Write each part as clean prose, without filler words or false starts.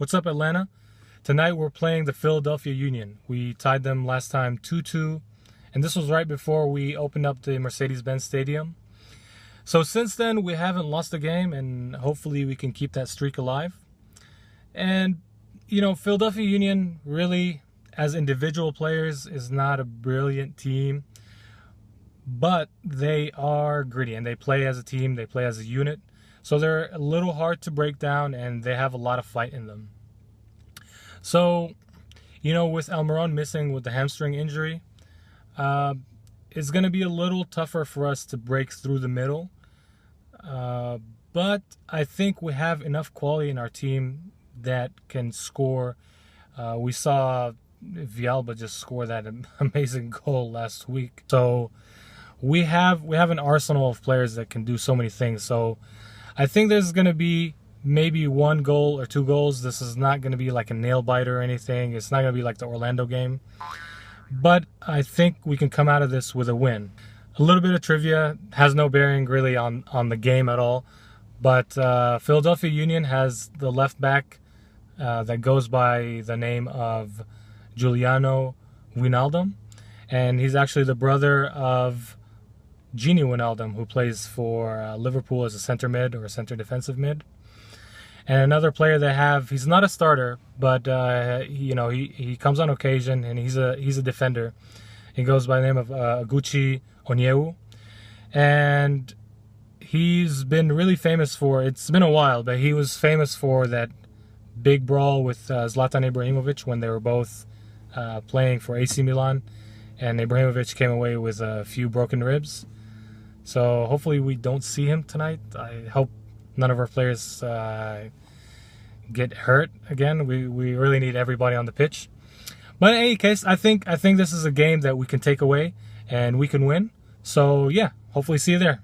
What's up, Atlanta? Tonight we're playing the Philadelphia Union. We tied them last time 2-2, and this was right before we opened up the Mercedes-Benz Stadium. So since then, we haven't lost a game, and hopefully we can keep that streak alive. And, you know, Philadelphia Union really, as individual players, is not a brilliant team, but they are gritty, and they play as a team, they play as a unit. So they're a little hard to break down, and they have a lot of fight in them. So, you know, with Almiron missing with the hamstring injury, it's going to be a little tougher for us to break through the middle. But I think we have enough quality in our team that can score. We saw Villalba just score that amazing goal last week. So we have an arsenal of players that can do so many things. So I think there's going to be maybe 1 goal or 2 goals. This is not going to be like a nail biter or anything. It's not going to be like the Orlando game. But I think we can come out of this with a win. A little bit of trivia, has no bearing really on the game at all. But Philadelphia Union has the left back that goes by the name of Giuliano Wijnaldum. And he's actually the brother of Gini Wijnaldum, who plays for Liverpool as a center mid or a center defensive mid. And another player they have, he's not a starter, but he comes on occasion, and he's a defender. He goes by the name of Aguchi Onyewu, and he's been really famous for, it's been a while, but he was famous for that big brawl with Zlatan Ibrahimovic when they were both playing for AC Milan, and Ibrahimovic came away with a few broken ribs. So hopefully we don't see him tonight. I hope none of our players get hurt again. We really need everybody on the pitch. But in any case, I think this is a game that we can take away and we can win. So yeah, hopefully see you there.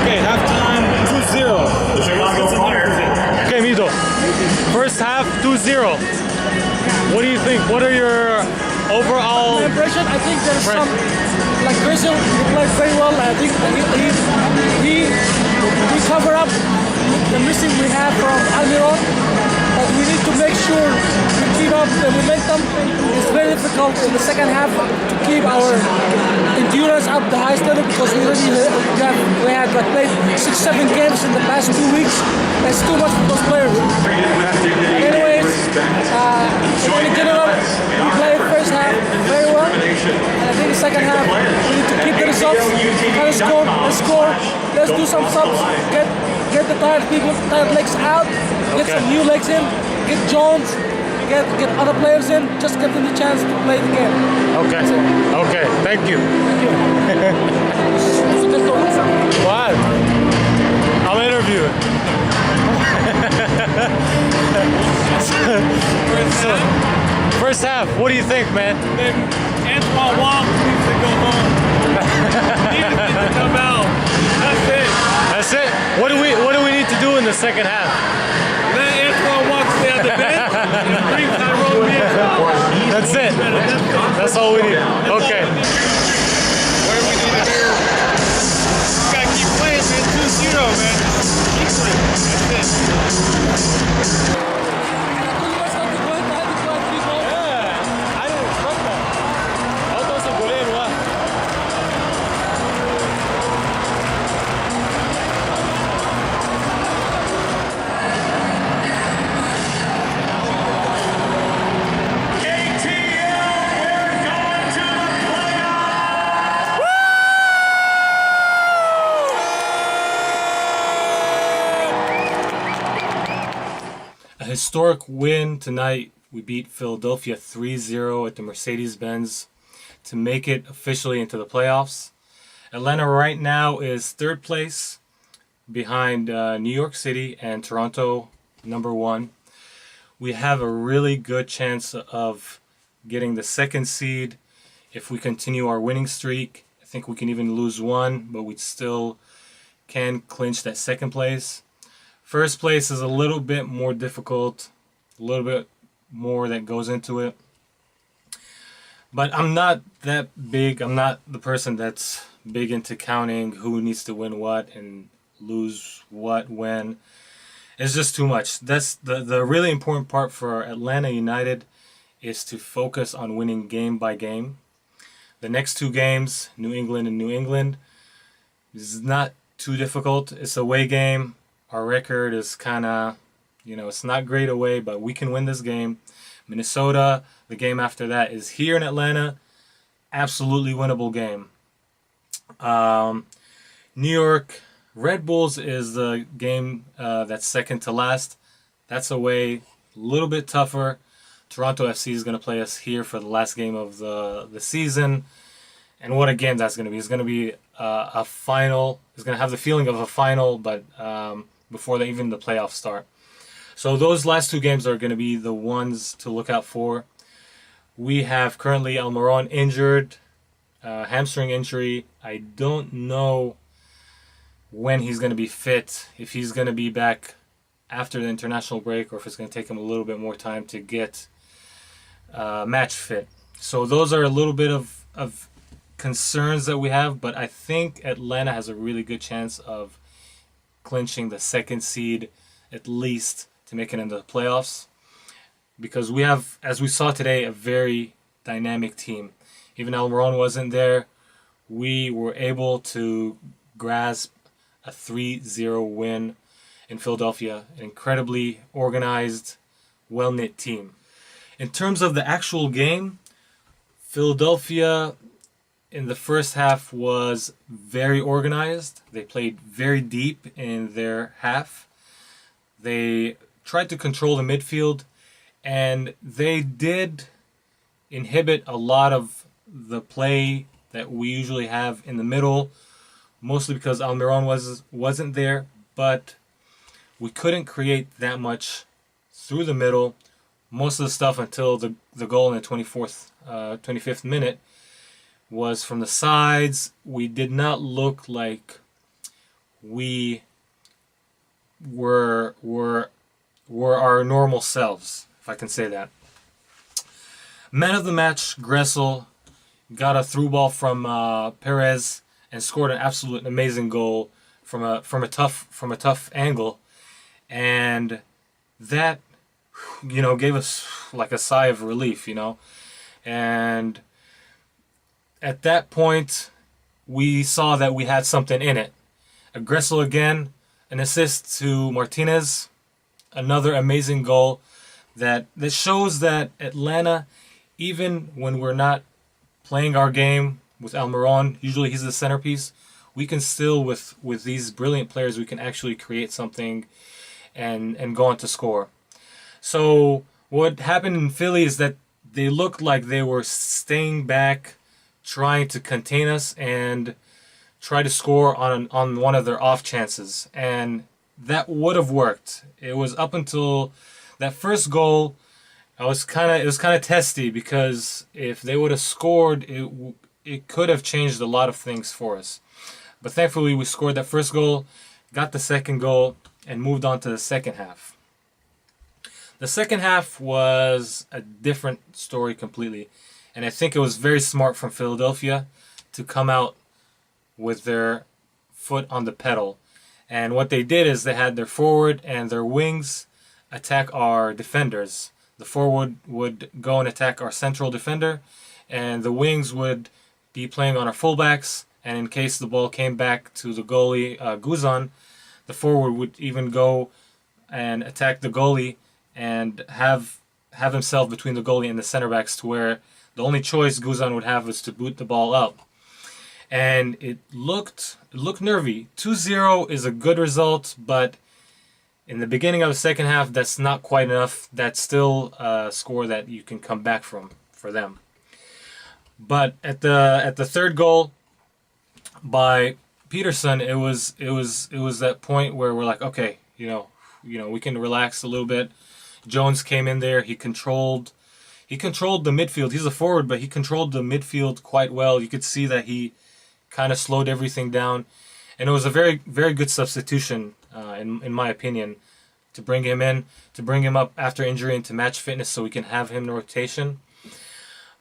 Okay, halftime 2-0. Okay, Mito. First half 2-0. What do you think? What are your overall impression? I think there's some, like Grizzle, he played very well. I think he covered up the missing we have from Almiron, but we need to make sure we keep up the momentum. It's very difficult in the second half to keep our endurance up the highest level because we had like played 6-7 games in the past 2 weeks. That's too much for those players. Anyways, in general, we played first half very well, and I think the second half we need to keep the results. Let's score. Let's do some subs. Get the tired legs out. Get some new legs in. Get Jones. Get other players in. Just give them the chance to play the game. Okay. Okay. Thank you. What? I'll interview it. First half. What do you think, man? Antoine Wong needs to go home. He needs to come out. That's it. That's it. What do we need to do in the second half? Let Antoine Wong stay on the bench and bring Tyrone in. That's it. That's all we need. Okay. What do we need to do? We gotta keep playing, man. 2-0, man. Keep playing. That's it. ATL, we're going to the playoffs. historic win tonight. We beat Philadelphia 3-0 at the Mercedes-Benz to make it officially into the playoffs. Atlanta right now is third place behind New York City and Toronto, number one. We have a really good chance of getting the second seed if we continue our winning streak. I think we can even lose one, but we still can clinch that second place. First place is a little bit more difficult, a little bit more that goes into it. But I'm not that big. I'm not the person that's big into counting who needs to win what and lose what when. It's just too much. That's the really important part for Atlanta United is to focus on winning game by game. The next two games, New England and New England, is not too difficult. It's a away game. Our record is kind of, it's not great away, but we can win this game. Minnesota, the game after that is here in Atlanta. Absolutely winnable game. New York Red Bulls is the game that's second to last. That's away, a little bit tougher. Toronto FC is going to play us here for the last game of the season. And what a game that's going to be. It's going to be a final. It's going to have the feeling of a final, but before even the playoffs start. So those last two games are going to be the ones to look out for. We have currently Almiron injured, hamstring injury. I don't know when he's going to be fit, if he's going to be back after the international break or if it's going to take him a little bit more time to get match fit. So those are a little bit of concerns that we have, but I think Atlanta has a really good chance of clinching the second seed at least to make it into the playoffs, because we have, as we saw today, a very dynamic team. Even Almiron wasn't there. We were able to grasp a 3-0 win in Philadelphia, an incredibly organized, well-knit team. In terms of the actual game, Philadelphia in the first half was very organized. They played very deep in their half. They tried to control the midfield, and they did inhibit a lot of the play that we usually have in the middle, mostly because Almiron wasn't there, but we couldn't create that through the middle. Most of the stuff until the goal in the 25th minute was from the sides. We did not look like we were our normal selves, if I can say that. Man of the match, Gressel, got a through ball from Perez and scored an absolute amazing goal from a tough angle, and that gave us like a sigh of relief, and at that point we saw that we had something in it. A Gressel again, an assist to Martinez, another amazing goal that shows that Atlanta, even when we're not playing our game with Almiron, usually he's the centerpiece, we can still, with these brilliant players, we can actually create something and go on to score. So what happened in Philly is that they looked like they were staying back, trying to contain us and try to score on one of their off chances, and that would have worked. It was up until that first goal. It was kind of testy, because if they would have scored, it could have changed a lot of things for us. But thankfully, we scored that first goal, got the second goal, and moved on to the second half. The second half was a different story completely, and I think it was very smart from Philadelphia to come out with their foot on the pedal. And what they did is they had their forward and their wings attack our defenders. The forward would go and attack our central defender, and the wings would be playing on our fullbacks, and in case the ball came back to the goalie, Guzan, the forward would even go and attack the goalie and have himself between the goalie and the center backs, to where the only choice Guzan would have was to boot the ball up. And it looked nervy. 2-0 is a good result, but In the beginning of the second half, that's not quite enough. That's still a score that you can come back from for them. But at the third goal by Peterson, it was that point where we're like, okay, we can relax a little bit. Jones came in there. He controlled the midfield. He's a forward, but he controlled the midfield quite well. You could see that he kind of slowed everything down, and it was a very, very good substitution, in my opinion, to bring him in, to bring him up after injury into match fitness, so we can have him in rotation.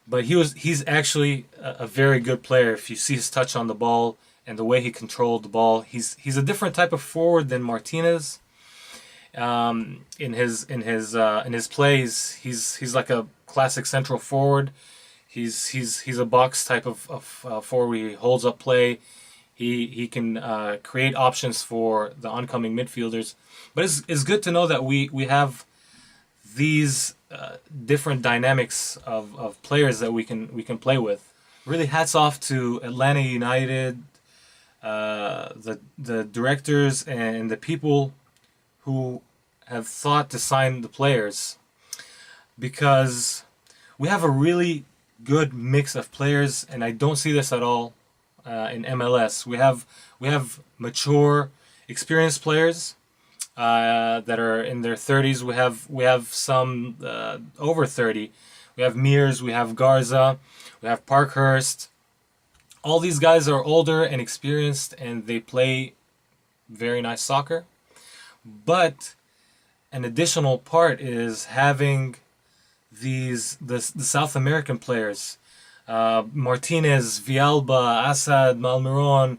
But he's actually a very good player. If you see his touch on the ball and the way he controlled the ball, he's a different type of forward than Martinez. In his plays, he's like a classic central forward. He's a box type of forward. He holds up play. He can create options for the oncoming midfielders. But it's good to know that we have these different dynamics of players that we can play with. Really, hats off to Atlanta United, the directors and the people who have thought to sign the players, because we have a really good mix of players, and I don't see this at all in MLS. We have mature, experienced players that are in their 30s. We have some over 30. We have Mears, we have Garza, we have Parkhurst. All these guys are older and experienced, and they play very nice soccer. But an additional part is having the South American players, Martinez, Villalba, Assad, Malmiron,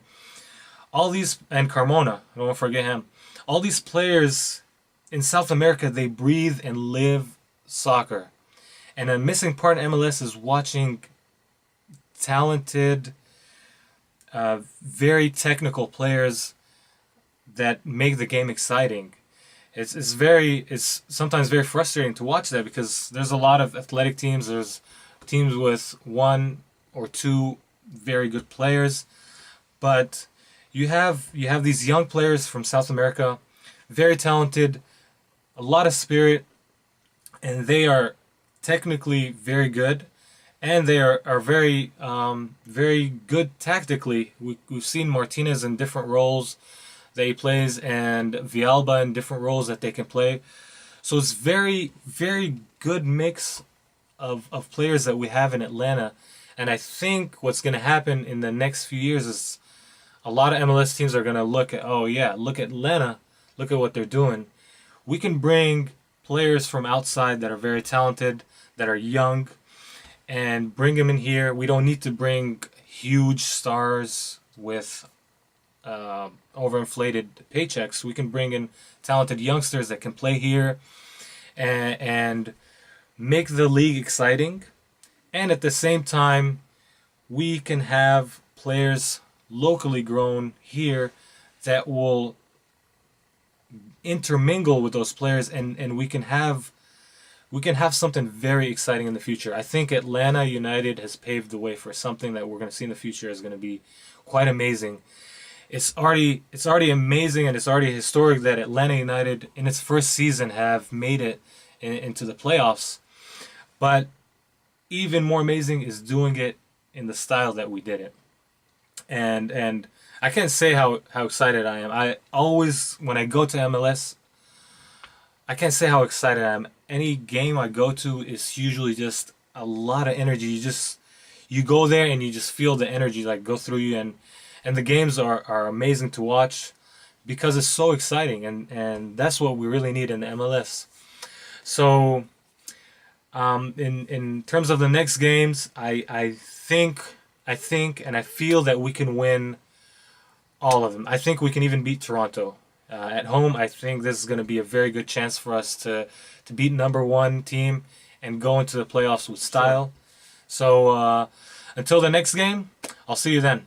all these, and Carmona, I don't want to forget him. All these players in South America, they breathe and live soccer. And a missing part in MLS is watching talented, very technical players that make the game exciting. It's sometimes very frustrating to watch that, because there's a lot of athletic teams. There's teams with one or two very good players, but you have these young players from South America, very talented, a lot of spirit, and they are technically very good, and they are very very good tactically. We've seen Martinez in different roles that he plays, and Villalba in different roles that they can play. So it's very, very good mix of players that we have in Atlanta. And I think what's going to happen in the next few years is a lot of MLS teams are going to look at, oh yeah, look at Atlanta, look at what they're doing. We can bring players from outside that are very talented, that are young, and bring them in here. We don't need to bring huge stars with overinflated paychecks. We can bring in talented youngsters that can play here and make the league exciting. And at the same time, we can have players locally grown here that will intermingle with those players, and we can have something very exciting in the future. I think Atlanta United has paved the way for something that we're going to see in the future is going to be quite amazing. It's already amazing, and it's already historic that Atlanta United in its first season have made it into the playoffs. But even more amazing is doing it in the style that we did it. And I can't say how excited I am. I always, when I go to MLS, I can't say how excited I am. Any game I go to is usually just a lot of energy. You go there and you just feel the energy like go through you, and the games are amazing to watch because it's so exciting, and that's what we really need in the MLS. So in terms of the next games, I think and I feel that we can win all of them. I think we can even beat Toronto. At home, I think this is going to be a very good chance for us to beat number one team and go into the playoffs with style. So until the next game, I'll see you then.